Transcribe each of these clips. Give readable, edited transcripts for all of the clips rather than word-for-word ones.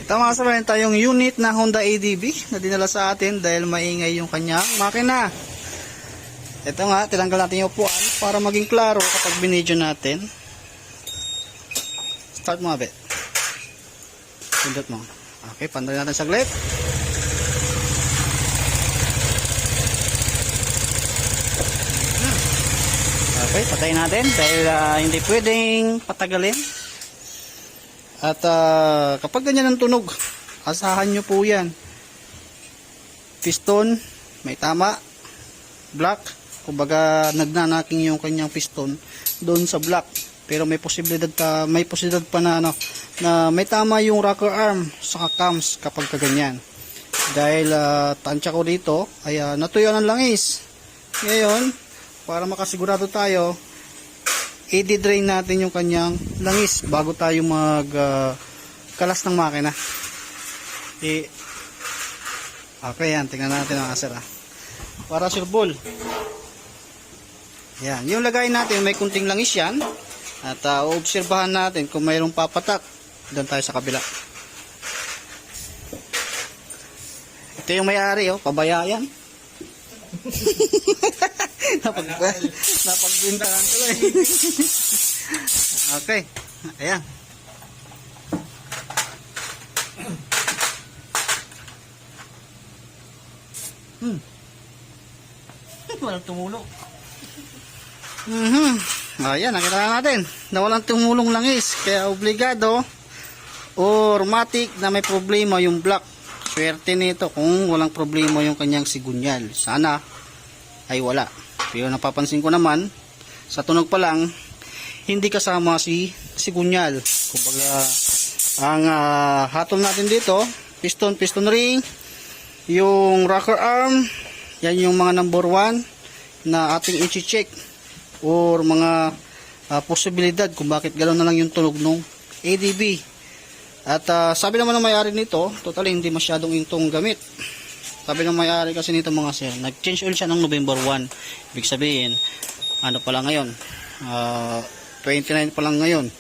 Ito mga sir, meron tayong unit na Honda ADB na dinala sa atin dahil maingay yung kanyang makina. Ito nga, tinanggal natin yung upuan para maging klaro kapag binidyo natin. Start mo abet. Pindot mo. Okay, panday natin saglit. Okay, patayin natin dahil hindi pwedeng patagalin. At kapag ganyan ang tunog, asahan nyo po yan. Piston, may tama. Block, kumbaga nagnanaking yung kanyang piston doon sa block. Pero may posibilidad pa na, na may tama yung rocker arm sa cams kapag kaganyan. Dahil tansya ko dito ay natuyuan ng langis. Ngayon, para makasigurado tayo, i-drain natin yung kanyang langis bago tayo kalas ng makina. Okay, yan, tingnan natin ang asar. Para sureball. Yan, yung lagay natin may kunting langis yan. At obserbahan natin kung mayroong papatak. Doon tayo sa kabila. Ito yung may-ari, oh, pabaya yan. Napagbintangan tuloy. Okay, ayan. Walang tumulong. Ayan, nakita na natin na walang tumulong langis. Kaya obligado or matik na may problema yung block. Swerte nito kung walang problema yung kanyang sigunyal. Sana ay wala. Pero napapansin ko naman sa tunog pa lang hindi kasama si sigunyal. Kumbaga ang hatol natin dito, piston ring, yung rocker arm, yan yung mga number 1 na ating i-check or mga posibilidad kung bakit gano'n na lang yung tunog ng ADB. At sabi naman ng may-ari nito, totally hindi masyadong intong gamit. Sabi ng may-ari kasi nito mga sir, nag-change oil siya ng November 1. Ibig sabihin, ano pa lang ngayon? 29 pa lang ngayon.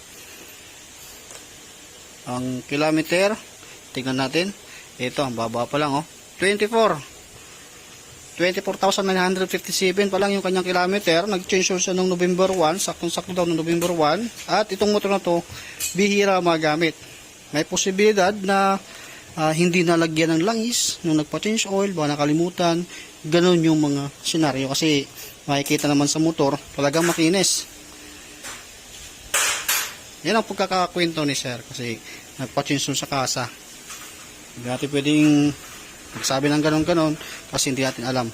Ang kilometer, tingnan natin. Ito, ang baba pa lang, oh. 24,957 pa lang yung kanyang kilometer. Nag-change oil siya ng November 1. Saktong-sakto daw ng November 1. At itong motor na to, bihira magamit. May posibilidad na hindi nalagyan ng langis nung nagpa-change oil, baka nakalimutan. Ganon yung mga senaryo kasi makikita naman sa motor talagang makinis. Yan ang pagkakakwento ni sir kasi nagpa-change oil sa kasa. Hindi natin pwedeng magsabi ng ganon-ganon kasi hindi natin alam.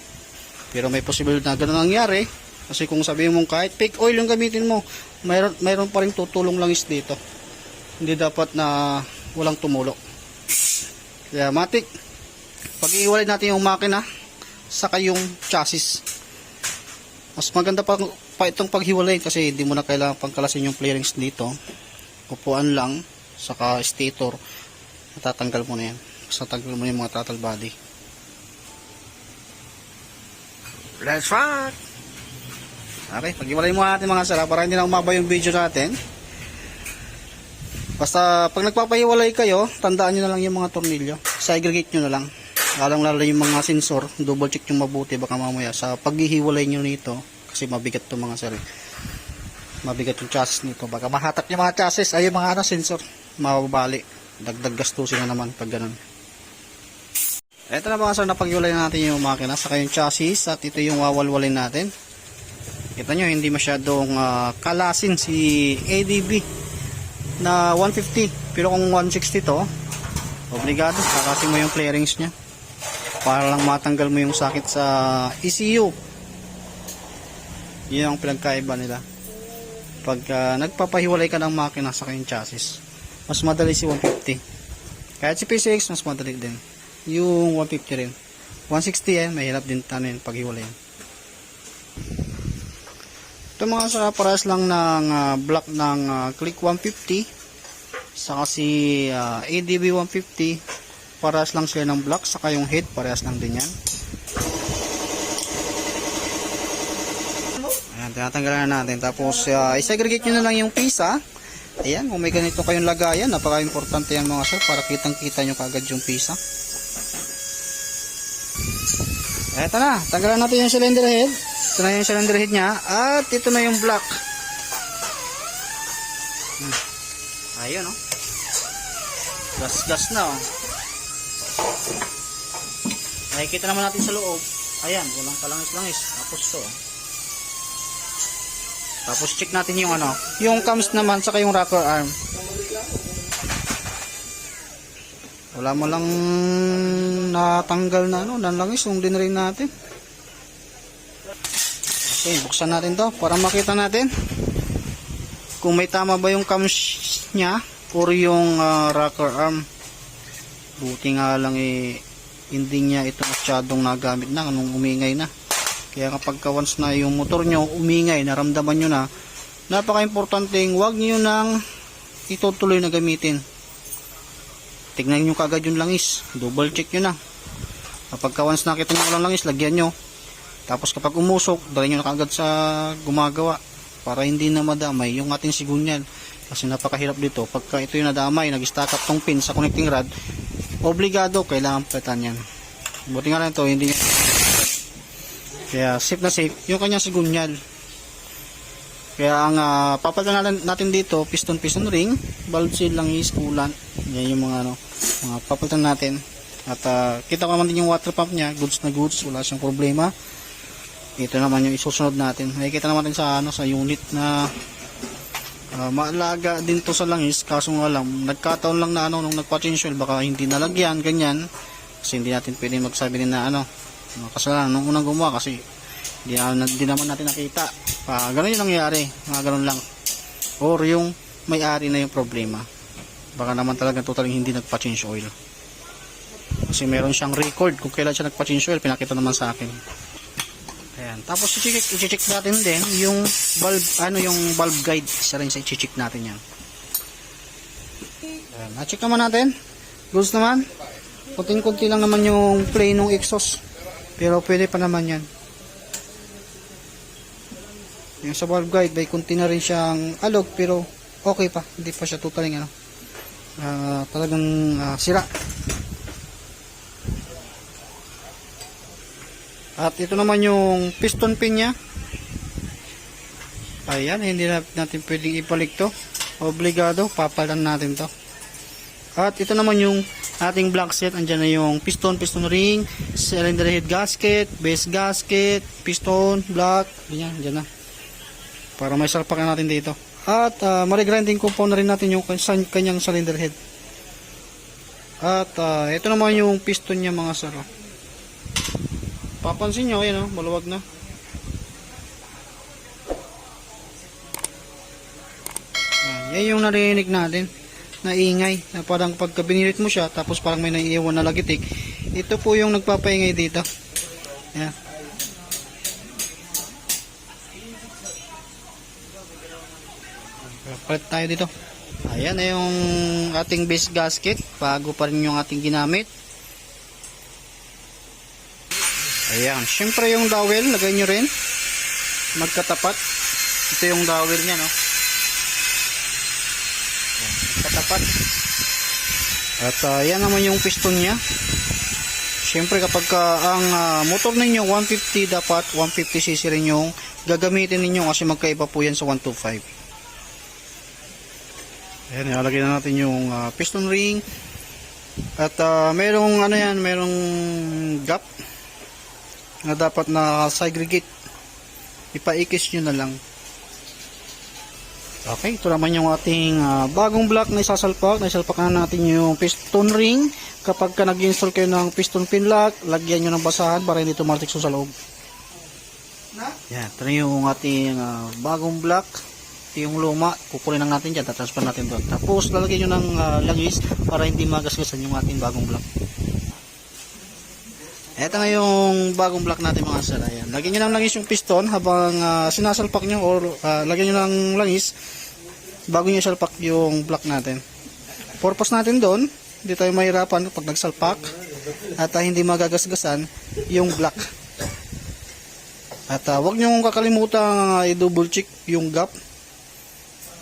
Pero may posibilidad na ganon nangyari kasi kung sabihin mong kahit fake oil yung gamitin mo, mayroon pa rin tutulong langis dito. Hindi dapat na walang tumulo. Kaya matik, pag-iiwalay natin yung makina saka yung chassis. Mas maganda pa itong paghiwalay kasi hindi mo na kailangan pangkalasin yung flarings dito. Upuan lang saka stator, matatanggal mo na yan. Tatanggal mo yung mga throttle body. Let's rock! Okay, pag-iwalay mo natin mga sala para hindi na umaba yung video natin. Basta pag nagpapahiwalay kayo, tandaan nyo na lang yung mga tornilyo. Segregate nyo na lang. Lalong-lalo yung mga sensor, double check yung mabuti baka mamaya sa paghihiwalay nyo nito. Kasi mabigat to mga sir. Mabigat yung chassis nito. Baka mahatak yung mga chassis ay yung mga sensor. Mababali. Dagdag gastusin na naman pag ganun. Ito na mga sir, napaghiwalay natin yung makina saka yung chassis at ito yung wawalwalin natin. Kita nyo, hindi masyadong kalasin si ADB na 150 pero kung 160 to obligado kakasin mo yung flarings nya para lang matanggal mo yung sakit sa ECU. Yun ang pinagkaiba nila pag nagpapahiwalay ka ng makina sa kanyang chassis. Mas madali si 150 kahit si PCX mas madali din yung 150 rin. 160 yan mahirap din tanin paghiwalayan. Ito mga sa paras lang ng block ng Click 150 saka si ADB 150 paras lang sila ng block saka yung head paras lang din yan. Ayan, tinatanggalan na natin tapos i-segregate nyo na lang yung pisa Ayan, kung may ganito kayong lagayan, napaka-importante yan mga sir para kitang-kita nyo kagad yung pisa. Eto na, tanggalan natin yung cylinder head. Ito na yung cylinder head nya at ito na yung block. Ayun oh. Gas-gas na oh. Nakikita naman natin sa loob. Ayan, walang kalangis-langis. Tapos to. Tapos check natin yung ano, yung cams naman saka yung rocker arm. Wala mo lang natanggal na ano, nanlangis yung dinrin natin. Okay, buksan natin to para makita natin kung may tama ba yung cams nya or yung rocker arm. Buti nga lang hindi niya ito masyadong nagamit na nung umingay na. Kaya kapag once na yung motor nyo umingay, naramdaman nyo na, napaka-importanteng huwag nyo nang itutuloy na gamitin. Tignan nyo kagad yung langis, double check nyo na. Kapag once nakita nyo walang langis, lagyan nyo. Tapos kapag umusok, dali nyo na kagad sa gumagawa para hindi na madamay yung ating sigunyal. Kasi napakahirap dito, pagka ito yung nadamay, nag-stack up tong pin sa connecting rod, obligado kailangan palitan yan. Buti nga lang ito, hindi kaya safe na safe yung kanyang sigunyal. Kaya ang papalitan natin dito, piston ring, valve seal, langis, coolant. Yan yung mga mga papalitan natin. At kita ko naman din yung water pump nya, goods na goods, wala siyang problema. Ito naman yung isusunod natin. Nakikita naman natin sa unit na maalaga din to sa langis, kaso nga lang nagkataon lang na nung nagpa-change oil baka hindi nalagyan ganyan, kasi hindi natin pwede magsabi din na kasalanan nung unang gumawa kasi hindi naman natin nakita. Ganun yung nangyayari, mga ganun lang, or yung may-ari na yung problema, baka naman talaga totally hindi nagpa-change oil, kasi meron siyang record kung kailan siya nagpa-change oil, pinakita naman sa akin. Ayan. Tapos i-check natin din yung valve, yung valve guide. Isa rin sa i-check natin yan. Ayan. Na-check naman natin. Goods naman. Kunting-kunti lang naman yung play ng exhaust. Pero pwede pa naman yan. Yung sa valve guide, may kunti na rin siyang alog. Pero okay pa. Hindi pa siya totally talagang sira. At ito naman yung piston pin nya. Ayan, hindi natin pwedeng ibalik to. Obligado, papalan natin to. At ito naman yung ating block set. Andyan na yung piston ring, cylinder head gasket, base gasket, piston, block. Ayan, andyan na. Para may salpakan natin dito. At marigrinding compound na rin natin yung kanyang cylinder head. At ito naman yung piston nya mga sir. Papansin nyo, ayan maluwag na. Yan yung narinig natin na ingay, na parang pagka binirit mo siya tapos parang may naiiwan na lagitik, ito po yung nagpapaingay dito. Ayan. Palit tayo dito. Ayan na yung ating base gasket, bago pa rin yung ating ginamit. Ayan, syempre yung dowel, lagay nyo rin magkatapat. Ito yung dowel nya, no? Ayan, magkatapat. At yan naman yung piston nya. Syempre kapag ang motor ninyo 150, dapat 150cc rin yung gagamitin ninyo, kasi magkaiba po yan sa 125. Ayan, ilalagay na natin yung piston ring. At merong merong gap na dapat na segregate, ipaikis nyo na lang. Okay, ito naman yung ating bagong block na isasalpak. Naisalpakan na natin yung piston ring. Kapag nag-install kayo ng piston pin lock, lagyan nyo ng basahan para hindi tumatikso sa loob. Yan, ito na yung ating bagong block. Ito yung luma, kukunin lang natin dyan, tatransfer natin doon. Tapos lalagyan nyo ng langis para hindi magasgasan yung ating bagong block. Ito na yung bagong block natin mga sir. Ayan. Lagyan nyo ng langis yung piston habang sinasalpak nyo, or lagyan nyo ng langis bago nyo salpak yung block natin. Purpose natin doon, hindi tayo mahirapan pag nagsalpak at hindi magagasgasan yung block. At huwag nyo kakalimutan i-double check yung gap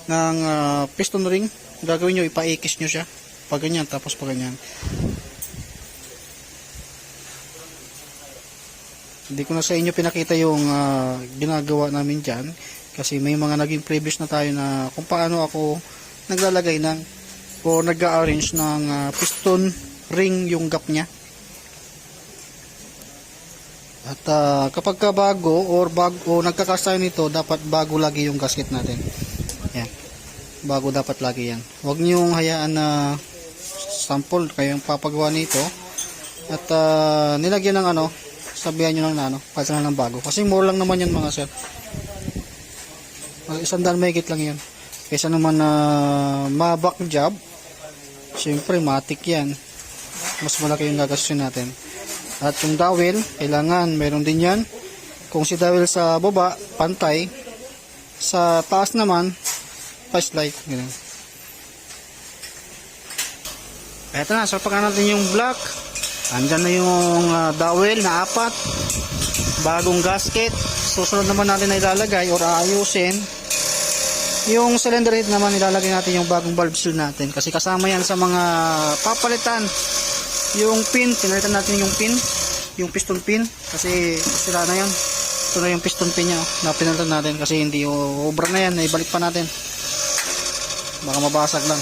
ng piston ring. Gagawin nyo, ipaikis nyo siya pag ganyan, tapos pag ganyan. Hindi ko na sa inyo pinakita yung ginagawa namin dyan kasi may mga naging previous na tayo na kung paano ako naglalagay ng o nag-arrange ng piston ring yung gap nya. At kapag ka bago o nagkakas tayo nito, dapat bago lagi yung gasket natin. Yan. Bago dapat lagi yan. Huwag niyong hayaan na sample kayong papagawa nito at nilagyan ng ano, sabihan nyo lang na ano, kasi lang ng bago. Kasi more lang naman yan mga sir. 100 mahigit lang yan. Kaysa naman na ma-back job, syempre matik yan. Mas malaki yung gagastusin natin. At yung dowel, kailangan meron din yan. Kung si dowel sa baba, pantay. Sa taas naman, flashlight. Ganun. Eto na, sapakan natin yung block. Andyan na yung dowel na 4. Bagong gasket. Susunod naman natin na ilalagay or aayusin. Yung cylinder head naman ilalagay natin yung bagong valve seal natin. Kasi kasama yan sa mga papalitan. Yung pin, pinalitan natin yung pin, yung piston pin kasi sira na yan. Ito na yung piston pin nya na pinalitan natin kasi hindi obra na yan, ibalik pa natin, baka mabasag lang.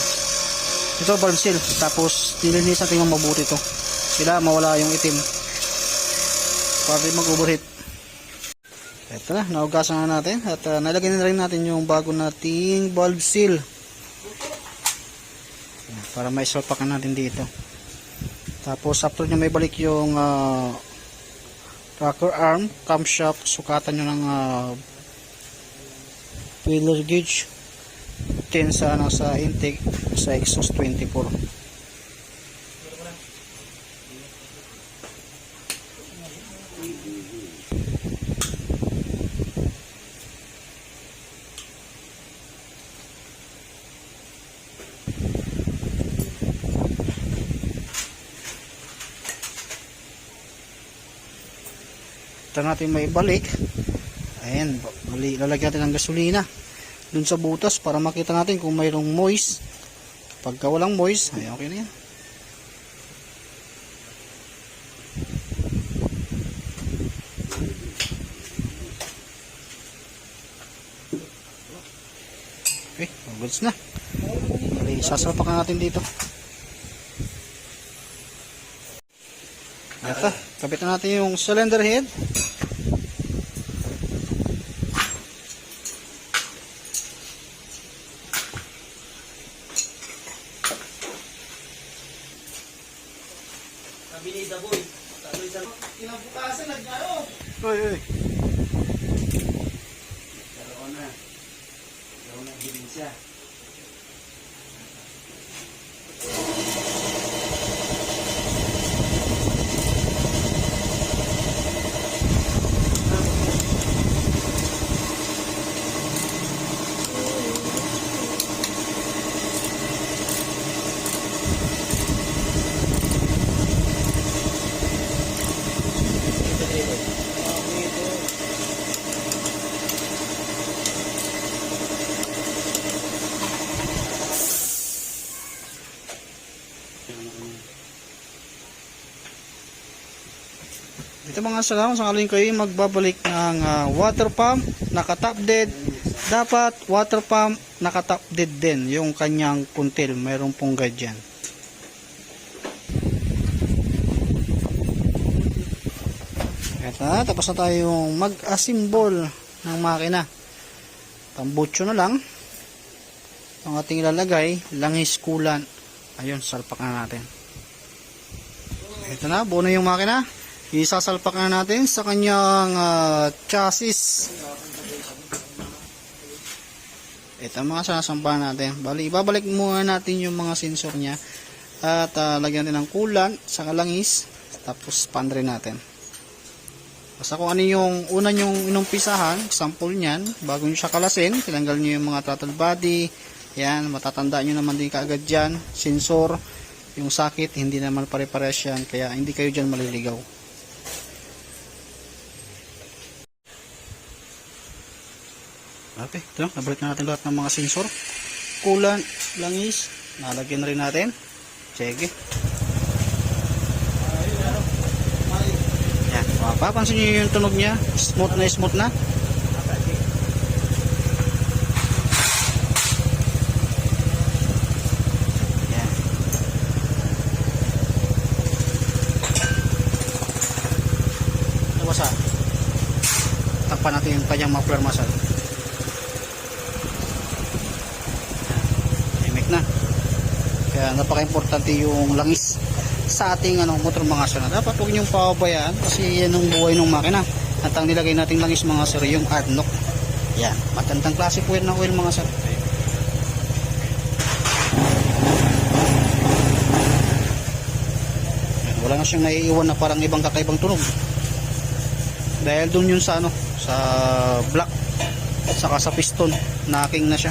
Ito valve seal, tapos nilinis natin yung mabuti to sila mawala yung itim para di mag overheat. Ito na, naugasan na natin at nalagyan na rin natin yung bago nating valve seal para may salpakan natin dito. Tapos after nyo may balik yung rocker arm, camshaft, sukatan nyo ng feeler gauge 10 sa, sa intake sa exhaust 24. Natin may balik. Ayan, lalagyan natin ng gasolina dun sa butas para makita natin kung mayroong moist. Pagka walang moist, ay okay na yan. Okay, goods na. Sasalpakan natin dito. Ito, kapitan natin yung cylinder head. Kabinida boy. Kinabukasan nagkano. Oy. Dalawa na ebidensya. Ito mga salamat sa kaling kayo magbabalik ng water pump naka-top dead. Dapat water pump naka-top dead din yung kanyang kuntil. Mayroon pong guide dyan. Ito na, tapos na tayong mag-assemble ng makina. Tambutso na lang ang ating ilalagay, langis, coolant. Ayun, salpak na natin. Ito na, buo na yung makina. Isasalpak na natin sa kanyang chassis. Ito mga sinasampahan natin. Bali, ibabalik muna natin yung mga sensor nya at lagyan natin ng coolant sa kalangis, tapos pandre natin. Basta kung ano yung una nyong inumpisahan, sample nyan, bago nyo siya kalasin, tinanggal nyo yung mga throttle body. Yan, matatandaan nyo naman din kaagad dyan. Sensor, yung sakit, hindi naman pare-pares yan, kaya hindi kayo dyan maliligaw. Okay, ito lang, nabalik na natin lahat ng mga sensor. Coolant, langis, nalagyan na rin natin. Sige. Yan, mapapansin nyo yung tunog niya, smooth na smooth na. Yan. Nawasa. Takpan natin yung kanyang muffler muscle. Na. Kaya napaka-importante yung langis sa ating motor mga sir. Dapat huwag niyong pababayaan kasi yan ang buhay ng makina. At ang nilagay nating langis mga sir yung ADNOC. Yan, magandang klase po na oil mga sir. Yan, wala na siyang naiiwan na parang ibang kakaibang tunog. Dahil dun yun sa sa block at saka sa piston, knocking na siya.